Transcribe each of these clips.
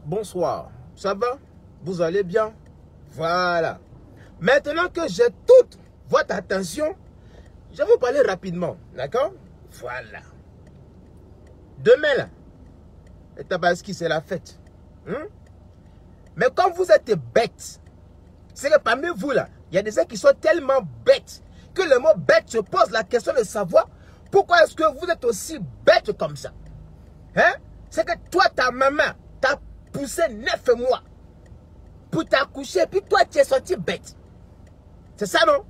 Bonsoir, ça va? Vous allez bien? Voilà. Maintenant que j'ai toute votre attention, je vais vous parler rapidement, d'accord? Voilà. Demain, là, le Tabaski, c'est la fête. Mais comme vous êtes bêtes, c'est que parmi vous, là, il y a des gens qui sont tellement bêtes que le mot bête se pose la question de savoir pourquoi est-ce que vous êtes aussi bête comme ça. Hein? C'est que toi, ta maman t'a poussé 9 mois pour t'accoucher, puis toi, tu es sorti bête. C'est ça, non?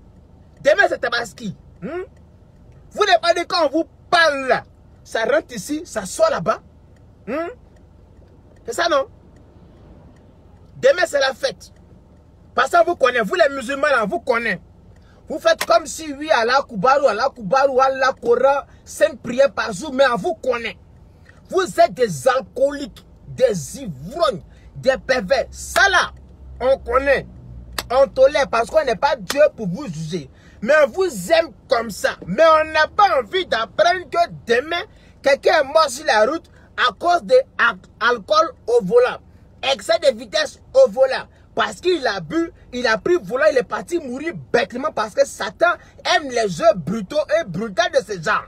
Demain, c'est Tabaski. Vous n'avez pas dit quand on vous parle là, ça rentre ici, ça sort là-bas. C'est ça, non? Demain, c'est la fête. Parce que vous connaissez, vous les musulmans là, vous connaissez. Vous faites comme si, oui, Allah Koubarou, Allah Coran, 5 prières par jour, mais on vous connaît. Vous êtes des alcooliques, des ivrognes, des pervers. Ça là, on connaît. On tolère parce qu'on n'est pas Dieu pour vous juger. Mais on vous aime comme ça. Mais on n'a pas envie d'apprendre que demain, quelqu'un est mort sur la route à cause de alcool au volant. Excès de vitesse au volant. Parce qu'il a bu, il a pris le volant, il est parti mourir bêtement parce que Satan aime les jeux brutaux et brutaux de ce genre.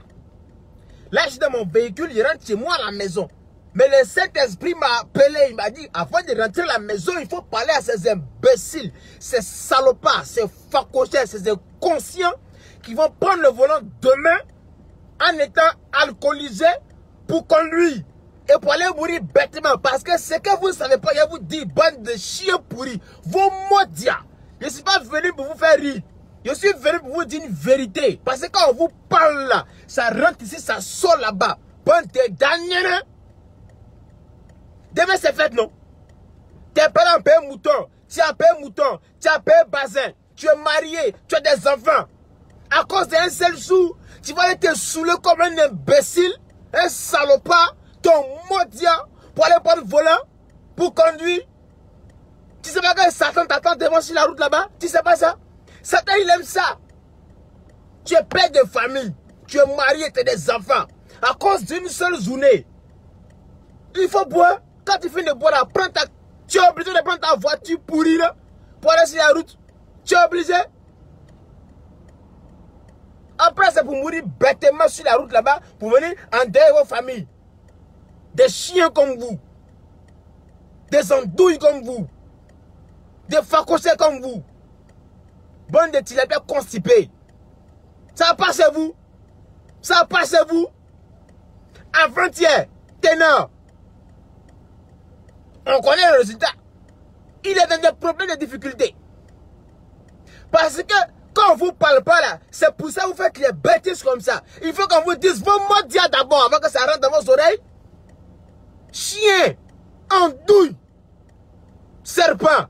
Là, je suis dans mon véhicule, il rentre chez moi à la maison. Mais le Saint-Esprit m'a appelé, il m'a dit, avant de rentrer à la maison, il faut parler à ces imbéciles, ces salopards, ces facochers, ces inconscients qui vont prendre le volant demain en étant alcoolisés pour conduire. Et pour aller mourir bêtement. Parce que ce que vous ne savez pas, je vous dis, bande de chiens pourris, vos maudits. Je ne suis pas venu pour vous faire rire. Je suis venu pour vous dire une vérité. Parce que quand on vous parle là, ça rentre ici, ça sort là-bas. Bande de derniers. Demain c'est fête, non? Tes parents payent mouton. Tu as payé mouton. Tu as payé bazin. Tu es marié. Tu as des enfants. À cause d'un seul sou, tu vas être saoulé comme un imbécile, un salopard. Ton maudit pour aller prendre le volant, pour conduire. Tu sais pas que Satan t'attend devant sur la route là-bas? Tu sais pas ça? Satan il aime ça. Tu es père de famille, tu es marié, tu as des enfants. À cause d'une seule journée, il faut boire. Quand tu finis de boire, là, tu es obligé de prendre ta voiture pourrie là, pour aller sur la route. Tu es obligé. Après c'est pour mourir bêtement sur la route là-bas, pour venir endeuiller vos familles. Des chiens comme vous, des andouilles comme vous, des facochers comme vous, bande de tilapia constipés. Ça passe chez vous, ça passe chez vous. Avant-hier, ténor, on connaît le résultat. Il est dans des problèmes de difficultés. Parce que quand on vous parle pas là, c'est pour ça que vous faites les bêtises comme ça. Il faut qu'on vous dise vos mots d'abord avant que ça rentre dans vos oreilles. Chien, andouille, serpent,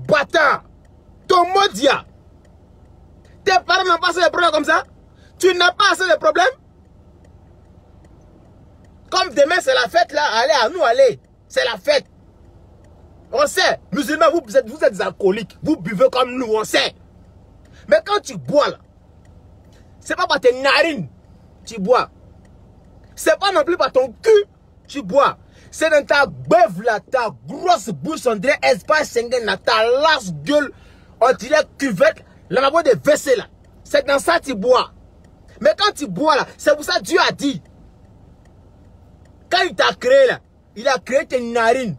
bâtard, ton modia. Tes parents n'ont pas assez de problèmes comme ça? Tu n'as pas assez de problèmes? Comme demain c'est la fête là, allez à nous, allez. C'est la fête. On sait, musulmans, vous êtes des alcooliques. Vous buvez comme nous, on sait. Mais quand tu bois là, c'est pas par tes narines tu bois. C'est pas non plus par ton cul. Tu bois. C'est dans ta beuve là, ta grosse bouche, on dirait espace Schengen là, ta large gueule, on dirait cuvette, la lavabo de WC là. C'est dans ça que tu bois. Mais quand tu bois là, c'est pour ça que Dieu a dit. Quand il t'a créé là, il a créé tes narines,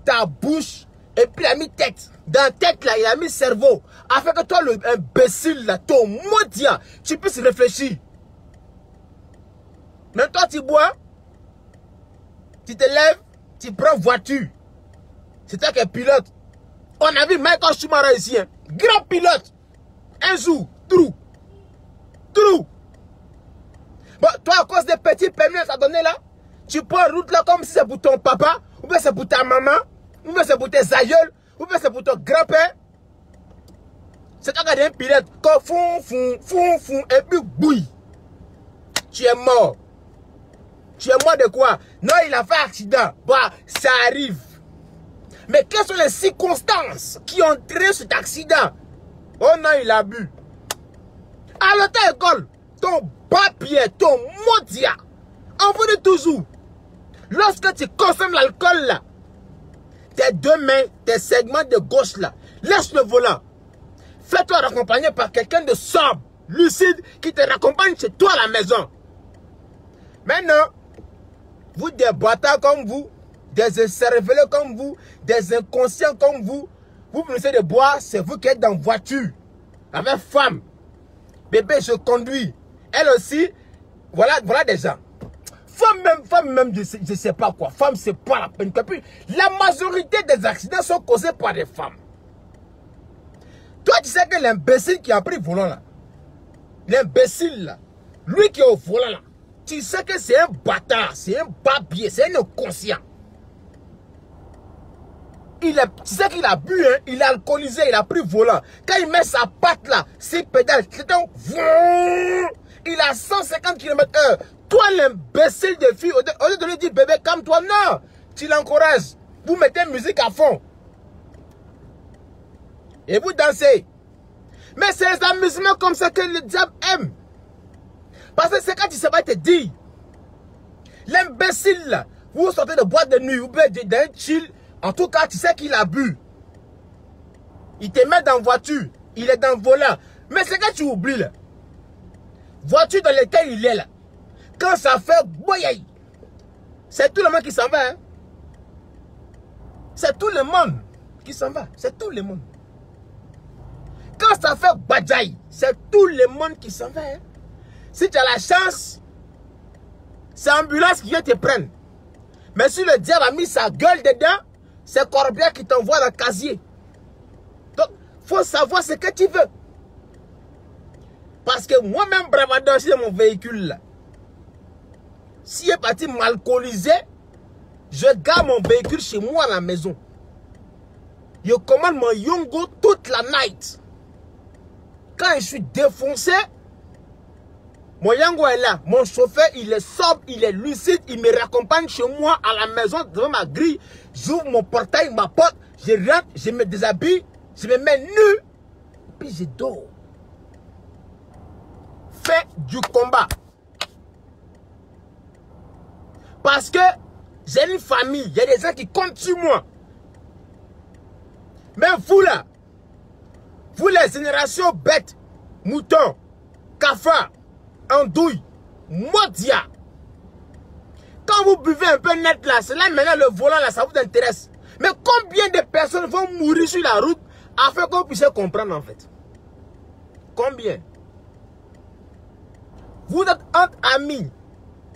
ta bouche, et puis il a mis tête. Dans la tête là, il a mis cerveau. Afin que toi, l'imbécile là, ton maudit, tu puisses réfléchir. Mais toi, tu bois. Tu te lèves, Tu prends voiture. C'est toi qui es pilote. On a vu Michael Schumacher ici. Hein. Grand pilote. Un jour, trou. Bon, toi, à cause des petits permis à donner là, tu prends route là comme si c'est pour ton papa, ou bien c'est pour ta maman, ou bien c'est pour tes aïeuls, ou bien c'est pour ton grand-père. C'est toi qui es un pilote. Quand fou, et puis bouille. Tu es mort. Tu es mort de quoi? Non, il a fait accident. Bah, ça arrive. Mais quelles sont les circonstances qui ont entraîné cet accident? Oh non, il a bu. À l'auto-école, ton papier, ton modia, on vous dit toujours, lorsque tu consommes l'alcool là, tes deux mains, tes segments de gauche là, laisse le volant. Fais-toi raccompagner par quelqu'un de sobre, lucide, qui te raccompagne chez toi à la maison. Maintenant, vous des bâtards comme vous, des incervelés comme vous, des inconscients comme vous, vous finissez de boire, c'est vous qui êtes dans voiture, avec femme. Bébé, je conduis. Elle aussi, voilà des gens. Femme même, je sais pas quoi. Femme, c'est pas la peine. La majorité des accidents sont causés par des femmes. Toi, tu sais que l'imbécile qui a pris le volant là, l'imbécile là, lui qui est au volant là, tu sais que c'est un bâtard, c'est un babier, c'est un inconscient. Tu sais qu'il a bu, hein, il est alcoolisé, il a pris volant. Quand il met sa patte là, ses pédales, il a 150 km/h. Toi, l'imbécile de fille, au lieu de lui dire bébé, calme-toi, non, tu l'encourages. Vous mettez musique à fond. Et vous dansez. Mais c'est les amusements comme ça que le diable aime. Parce que c'est quand il se va te dire. L'imbécile là, vous sortez de boîte de nuit, vous êtes d'un chill. En tout cas, tu sais qu'il a bu. Il te met dans la voiture. Il est dans le volant. Mais c'est quand tu oublies là. Voiture dans laquelle il est là. Quand ça fait boyaï. C'est tout le monde qui s'en va. Hein? C'est tout le monde qui s'en va. C'est tout le monde. Quand ça fait badjaï, c'est tout le monde qui s'en va. Hein? Si tu as la chance, c'est l'ambulance qui vient te prendre. Mais si le diable a mis sa gueule dedans, c'est Corbia qui t'envoie le casier. Donc, il faut savoir ce que tu veux. Parce que moi-même, bravado, si mon véhicule là, s'il est parti m'alcooliser, je garde mon véhicule chez moi à la maison. Je commande mon Yongo toute la night. Quand je suis défoncé, mon Yango est là. Mon chauffeur, il est sobre, il est lucide. Il me raccompagne chez moi à la maison devant ma grille. J'ouvre mon portail, ma porte. Je rentre, je me déshabille. Je me mets nu. Puis je dors. Fin du combat. Parce que j'ai une famille. Il y a des gens qui comptent sur moi. Mais vous là, vous les générations bêtes, moutons, cafards, andouille, modia. Quand vous buvez un peu net là, c'est là maintenant le volant là, ça vous intéresse. Mais combien de personnes vont mourir sur la route afin qu'on puisse comprendre en fait? Combien? Vous êtes entre amis.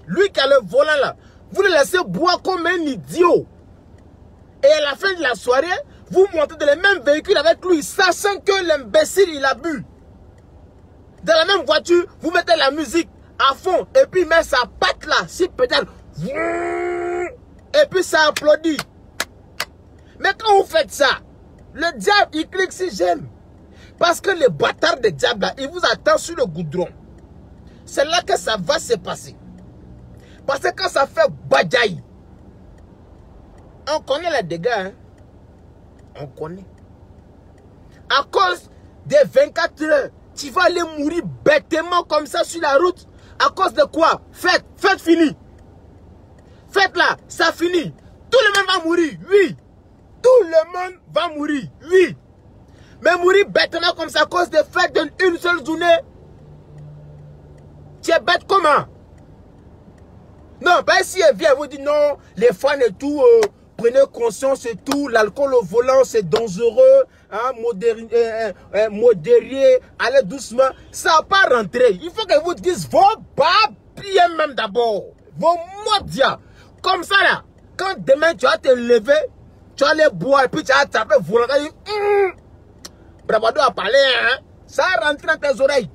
Lui qui a le volant là, vous le laissez boire comme un idiot. Et à la fin de la soirée, vous montez dans le même véhicule avec lui, sachant que l'imbécile il a bu. Dans la même voiture, vous mettez la musique à fond et puis il met sa patte là, si peut-être. Et puis ça applaudit. Mais quand vous faites ça, le diable il clique si j'aime. Parce que le bâtard de diable là, il vous attend sur le goudron. C'est là que ça va se passer. Parce que quand ça fait badjaï, on connaît les dégâts. Hein? On connaît. À cause des 24 heures, tu vas aller mourir bêtement comme ça sur la route. À cause de quoi? Fête finie. Fête là, ça finit. Tout le monde va mourir, oui. Tout le monde va mourir, oui. Mais mourir bêtement comme ça à cause des fêtes d'une seule journée. Tu es bête comment? Non, pas si elle vient vous dire non, les fans et tout, prenez conscience et tout, l'alcool au volant c'est dangereux, hein, modéré, allez doucement, ça va pas rentrer. Il faut que vous disiez vos papiers même d'abord, vos modias. Comme ça là, quand demain tu vas te lever, tu vas aller boire et puis tu vas attraper volontairement. Bravado a parlé, hein? Ça rentre dans tes oreilles.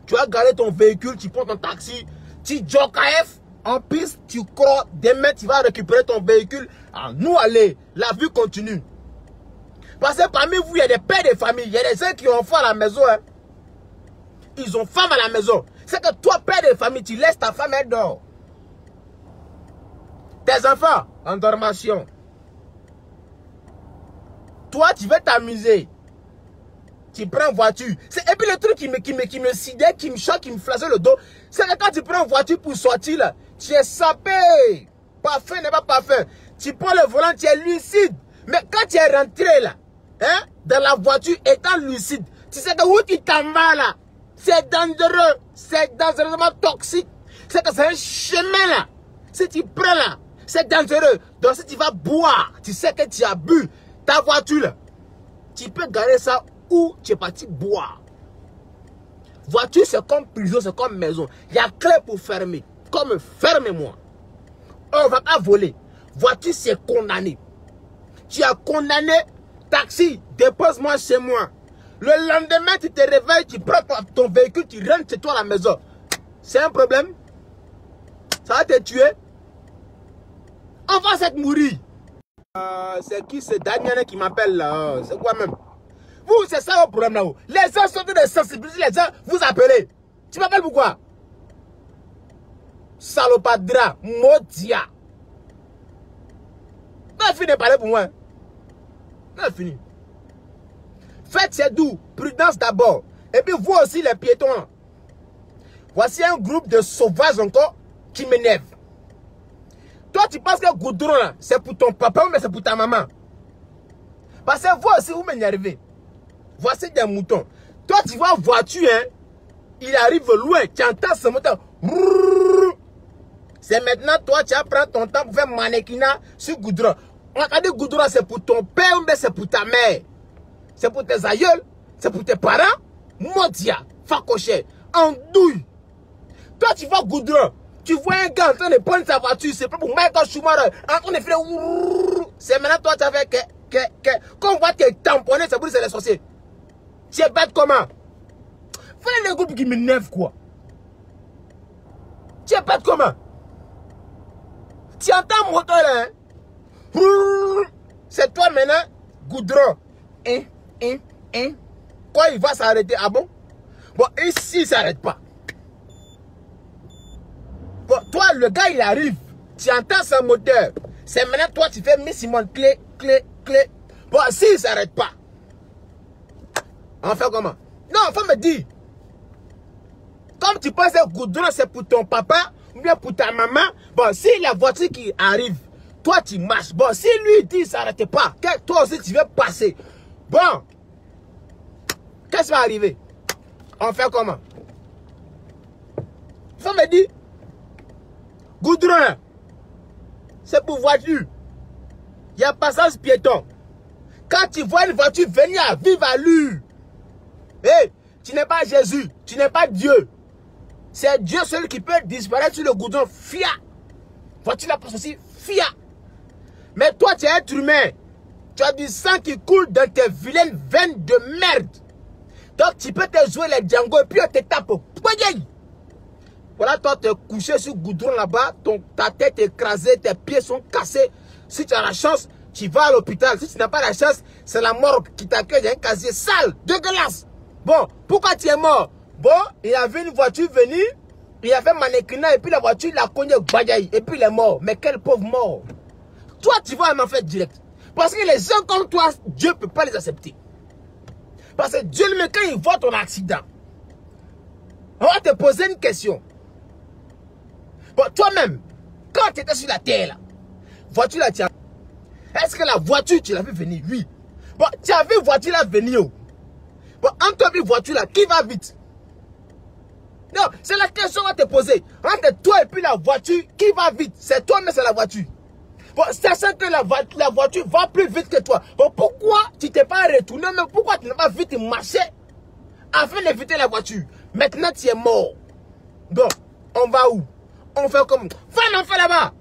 Tu vas garer ton véhicule, tu prends ton taxi, tu jogs KF, en piste, tu crois, demain tu vas récupérer ton véhicule. Ah, nous allez, la vie continue. Parce que parmi vous, il y a des pères de famille, il y a des gens qui ont faim à la maison. Hein? Ils ont faim à la maison. C'est que toi, père de famille, tu laisses ta femme, elle dort. Tes enfants, en dormation. Toi, tu veux t'amuser. Tu prends voiture. Et puis le truc qui me sidait, qui me choque, qui me flageait le dos, c'est que quand tu prends voiture pour sortir, là, tu es sapé. Parfum n'est pas parfum. Tu prends le volant, tu es lucide. Mais quand tu es rentré là, hein, dans la voiture étant lucide, tu sais que où tu t'en vas là, c'est dangereux. C'est dangereusement toxique. C'est que c'est un chemin là. Si tu prends là, c'est dangereux. Donc si tu vas boire, tu sais que tu as bu ta voiture là, tu peux garer ça où tu es parti boire. Voiture c'est comme prison, c'est comme maison. Il y a clé pour fermer. Comme ferme-moi. On ne va pas voler. Voiture c'est condamné. Tu as condamné, taxi, dépose-moi chez moi. Le lendemain, tu te réveilles, tu prends ton véhicule, tu rentres chez toi à la maison. C'est un problème? Ça va te tuer? On va s'être mourir. C'est qui ce Daniel qui m'appelle là? C'est quoi même? Vous, c'est ça le problème là-haut. Les gens sont de sensibiliser, les gens vous appelez. Tu m'appelles pourquoi? Salopadra, Modia. Non, fini de parler pour moi. Non, fini. Faites c'est doux, prudence d'abord. Et puis vous aussi les piétons. Voici un groupe de sauvages encore qui m'énerve. Toi tu penses que goudron là, c'est pour ton papa ou mais c'est pour ta maman. Parce que vous aussi vous m'énervez. Voici des moutons. Toi tu vois voiture, hein, il arrive loin, tu entends ce moteur. C'est maintenant toi tu vas prendre ton temps pour faire mannequinat sur goudron. On a dit goudron c'est pour ton père ou mais c'est pour ta mère. C'est pour tes aïeuls, c'est pour tes parents. Modia, facoché, andouille. Toi, tu vois goudron, tu vois un gars en train de prendre sa voiture, c'est pas pour Michael Schumacher, en train de faire. C'est maintenant toi, tu as fait que. Quand on voit tes tamponnés, c'est pour dire que c'est les sorciers. Tu es bête comment? Fais les groupes qui m'énervent quoi. Tu es bête comment? Tu entends mon moteur là, hein? C'est toi maintenant, goudron. Quand il va s'arrêter, ah bon? Bon, ici, il ne s'arrête pas. Bon, toi, le gars, il arrive. Tu entends son moteur. C'est maintenant, toi, tu fais Miss Simone, clé. Bon, si, il ne s'arrête pas. On fait comment? Non, il faut me dire. Comme tu penses que goudron, c'est pour ton papa ou bien pour ta maman. Bon, si la voiture qui arrive, toi, tu marches. Bon, si lui, dit, il ne s'arrête pas, que toi aussi, tu veux passer. Bon. Qu'est-ce qui va arriver? On fait comment? Ça me dit, goudron, c'est pour voiture. Il y a passage piéton. Quand tu vois une voiture venir à vive allure, hey, tu n'es pas Jésus, tu n'es pas Dieu. C'est Dieu seul qui peut disparaître sur le goudron. Fia. Voiture la passe aussi, fia. Mais toi, tu es être humain. Tu as du sang qui coule dans tes vilaines veines de merde. Donc tu peux te jouer les Django et puis on te tape. Voilà, toi tu es couché sur le goudron là-bas, ta tête est écrasée, tes pieds sont cassés. Si tu as la chance, tu vas à l'hôpital. Si tu n'as pas la chance, c'est la morgue qui t'accueille. Il y a un casier sale, dégueulasse. Bon, pourquoi tu es mort? Bon, il a vu une voiture venir, il a fait mannequinat et puis la voiture l'a cogné et puis il est mort. Mais quel pauvre mort. Toi, tu vas en fait direct. Parce que les gens comme toi, Dieu ne peut pas les accepter. Parce que Dieu, même quand il voit ton accident, on va te poser une question. Bon, toi-même, quand tu étais sur la terre, là, voiture là, est-ce que la voiture, tu l'as vu venir? Oui. Bon, tu as vu la voiture là venir où? Bon, entre toi et voiture là, qui va vite? Non, c'est la question qu'on va te poser. Entre toi et puis la voiture, qui va vite? C'est toi, mais c'est la voiture. Bon, sachant que la voiture va plus vite que toi. Bon, pourquoi tu t'es pas retourné? Mais pourquoi tu n'as pas vite marché afin d'éviter la voiture? Maintenant, tu es mort. Bon, on va où? On fait comme... Va l'enfer là-bas.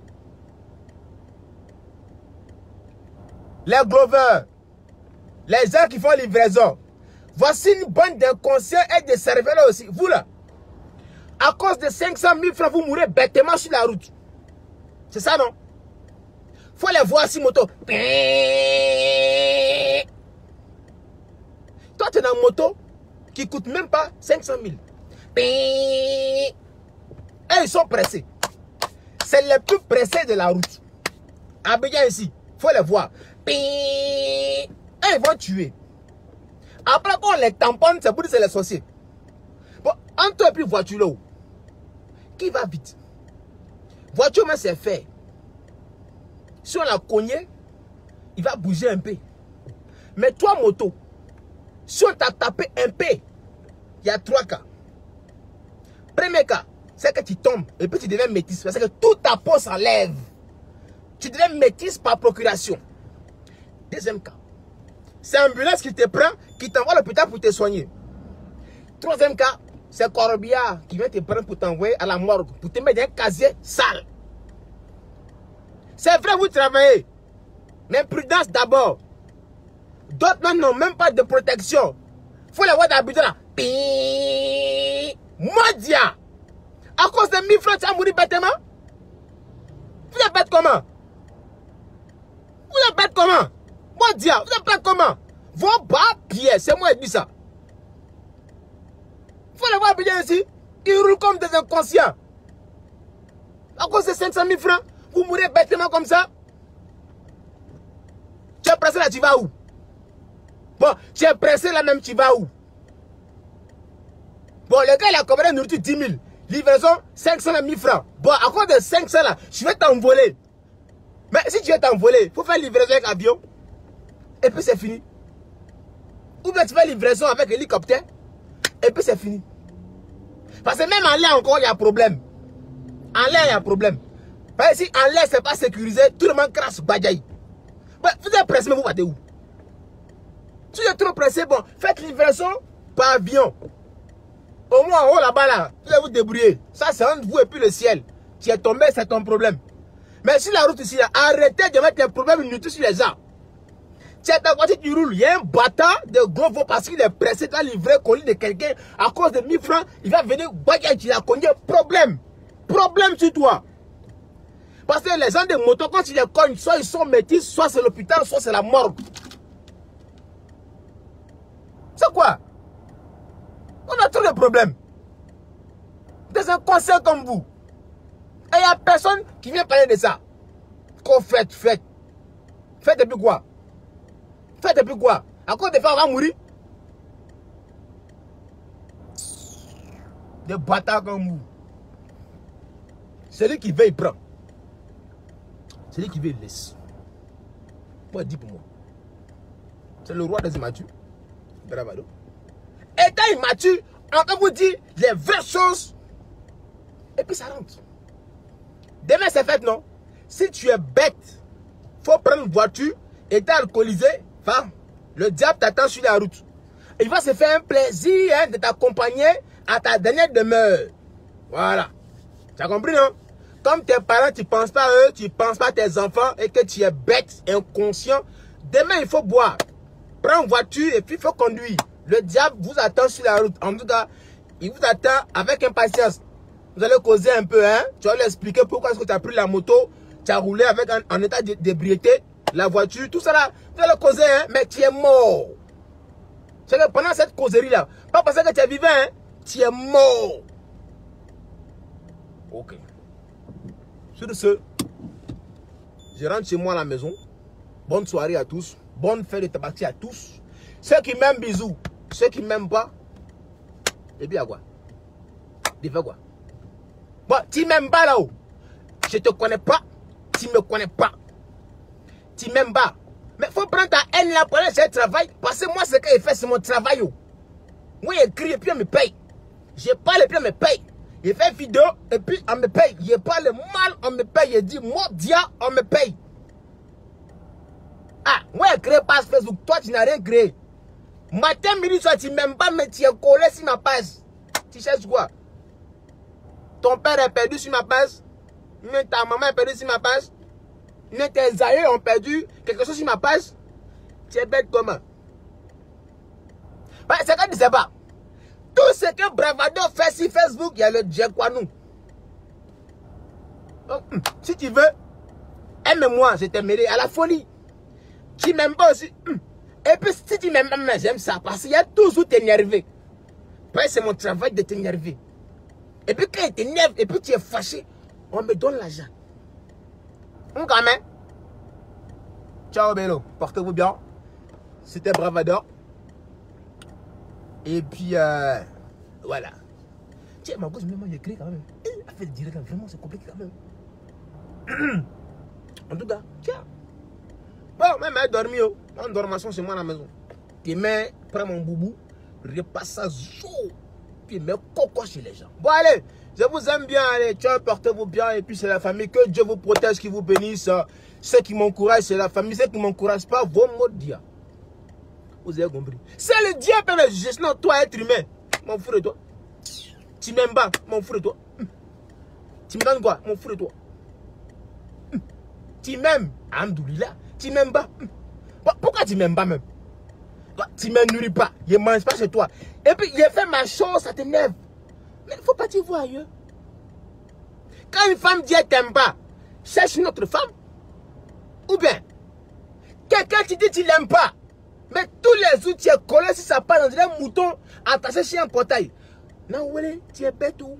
les gloveurs, les gens qui font livraison. Voici une bande d'inconscients et de cerveaux aussi. Vous là, à cause de 500 000 francs, vous mourrez bêtement sur la route. C'est ça, non? Faut les voir si moto. Toi, tu es dans une moto qui coûte même pas 500 000. Et ils sont pressés. C'est les plus pressés de la route. Abidjan ici, faut les voir. Et ils vont tuer. Après qu'on les tamponne, c'est pour dire que c'est les sorciers. Bon, entre et puis voiture là, qui va vite? Voiture, mais c'est fait. Si on l'a cogné, il va bouger un peu. Mais toi, moto, si on t'a tapé un peu, il y a 3 cas. Premier cas, c'est que tu tombes et puis tu deviens métis. Parce que toute ta peau s'enlève. Tu deviens métis par procuration. Deuxième cas, c'est l'ambulance qui te prend, qui t'envoie à l'hôpital pour te soigner. Troisième cas, c'est Corbillard qui vient te prendre pour t'envoyer à la morgue, pour te mettre dans un casier sale. C'est vrai, vous travaillez. Mais prudence d'abord. D'autres n'ont même pas de protection. Il faut les voir d'habitude là. Madia. À cause de 1000 francs, tu as mouru bêtement. Vous êtes bête comment? Vous êtes bête comment? Madia, vous êtes bête comment? Vos bas pieds, c'est moi qui dis ça. Il faut les voir bien ici. Ils roulent comme des inconscients. À cause de 500 000 francs, vous mourrez bêtement comme ça. Tu es pressé là, tu vas où? Bon, tu es pressé là même, tu vas où? Bon, le gars, il a commandé une nourriture 10 000. Livraison, 500 000 francs. Bon, à cause de 500 là, je vais t'envoler. Mais si tu veux t'envoler, il faut faire livraison avec avion. Et puis c'est fini. Ou bien tu fais livraison avec hélicoptère. Et puis c'est fini. Parce que même en l'air encore, il y a problème. En l'air, il y a problème. Parce que si en l'air, c'est pas sécurisé, tout le monde crasse Badjaï. Bon, vous êtes pressé, mais vous partez où? Si vous êtes trop pressé, bon, faites livraison par avion. Au moins en haut là-bas, là, vous allez vous débrouiller. Ça, c'est entre vous et puis le ciel. Tu es tombé, c'est ton problème. Mais sur la route ici, là, arrêtez de mettre les problèmes inutiles sur les gens. Tu es dans la voiture, tu roules. Il y a un bâtard de gros veau parce qu'il est pressé de livrer colis de quelqu'un à cause de 1000 francs. Il va venir bagarre, tu l'as cogné. Problème. Problème sur toi. Parce que les gens de moto, quand ils les cognent, soit ils sont métis, soit c'est l'hôpital, soit c'est la morgue. C'est quoi? On a trop de problèmes. Des inconscients comme vous. Et il n'y a personne qui vient parler de ça. Qu'on faites. Faites depuis quoi? Faites depuis quoi? À cause des femmes, on va mourir. Des bâtards comme vous. Celui qui veut, il prend. Celui qui veut, il laisse. Moi, dis pour moi. C'est le roi des immatures. Bravado. Étant immature, on peut vous dire les vraies choses. Et puis ça rentre. Demain, c'est fait, non? Si tu es bête, il faut prendre une voiture, et t'es alcoolisé, va. Le diable t'attend sur la route. Il va se faire un plaisir de t'accompagner à ta dernière demeure. Voilà. Tu as compris, non? Comme tes parents, tu ne penses pas à eux, tu ne penses pas à tes enfants et que tu es bête, inconscient. Demain, il faut boire. Prends une voiture et puis il faut conduire. Le diable vous attend sur la route. En tout cas, il vous attend avec impatience. Vous allez causer un peu, hein? Tu vas lui expliquer pourquoi est-ce que tu as pris la moto, tu as roulé avec en état d'ébriété, la voiture, tout ça là. Vous allez causer, hein? Mais tu es mort. C'est que pendant cette causerie-là, pas parce que tu es vivant, hein? Tu es mort. Ok. Sur ce, je rentre chez moi à la maison. Bonne soirée à tous. Bonne fête de tabaski à tous. Ceux qui m'aiment, bisous. Ceux qui ne m'aiment pas, et bien quoi? Tu fais quoi? Bon, tu m'aimes pas là-haut. Je te connais pas. Tu me connais pas. Tu m'aimes pas. Mais il faut prendre ta haine là pour aller chercher le travail. Parce que moi, ce que je fais, c'est mon travail. Moi, j'écris et puis on me paye. Je parle et puis on me paye. Je fais vidéo et puis on me paye. Je parle mal, on me paye. Je dis mordia, on me paye. Ah, moi, je crée page Facebook. Toi, tu n'as rien créé. Matin, midi, soir, tu m'aimes pas, mais tu es collé sur ma page. Tu cherches quoi? Ton père est perdu sur ma page. Mais ta maman est perdue sur ma page. tes aïeux ont perdu quelque chose sur ma page. Tu es bête comment? C'est qu'on ne sait pas. Tout ce que Bravado fait sur Facebook, il y a le Djekwanou. Donc, si tu veux, aime-moi, je t'aimerai à la folie. Tu m'aimes pas aussi. Et puis, si tu m'aimes, j'aime ça. Parce qu'il y a toujours t'énerver. C'est mon travail de t'énerver. Et puis, quand il t'énerve, et puis tu es fâché, on me donne l'argent. On quand même. Ciao, Bello. Portez-vous bien. C'était Bravado. Et puis, voilà. Tiens, ma gosse, même j'écris quand même. Elle fait le direct, vraiment, c'est compliqué quand même. En tout cas, tiens. Bon, même elle dormi. En dormation, c'est moi à la maison. Demain, prends mon boubou, repasse ça, puis mets coco chez les gens. Bon, allez, je vous aime bien. Allez, ciao, portez-vous bien. Et puis, c'est la famille. Que Dieu vous protège, qu'il vous bénisse. Ceux qui m'encouragent, c'est la famille. Ceux qui ne m'encouragent pas, vos mots de dia. Vous avez compris. C'est le diable qui me juge. Non, toi, être humain. Mon frère de toi. Tu m'aimes pas, mon frère de toi. Tu me donnes quoi, mon frère de toi. Tu m'aimes. Alhamdoulilah. Tu m'aimes pas. Pourquoi tu m'aimes pas même? Tu ne me nourris pas. Je ne mange pas chez toi. Et puis, j'ai fait ma chose, ça t'énerve. Mais il ne faut pas t'y voir ailleurs. Quand une femme dit qu'elle ne t'aime pas, cherche une autre femme. Ou bien, quelqu'un qui dit que tu ne l'aimes pas. Mais tous les jours, tu es collé sur sa part, on dirait un mouton attaché sur un portail. Non, ouais, tu es bête ou?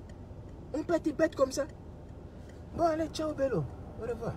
On peut être bête comme ça. Bon, allez, ciao, Bello. Au revoir.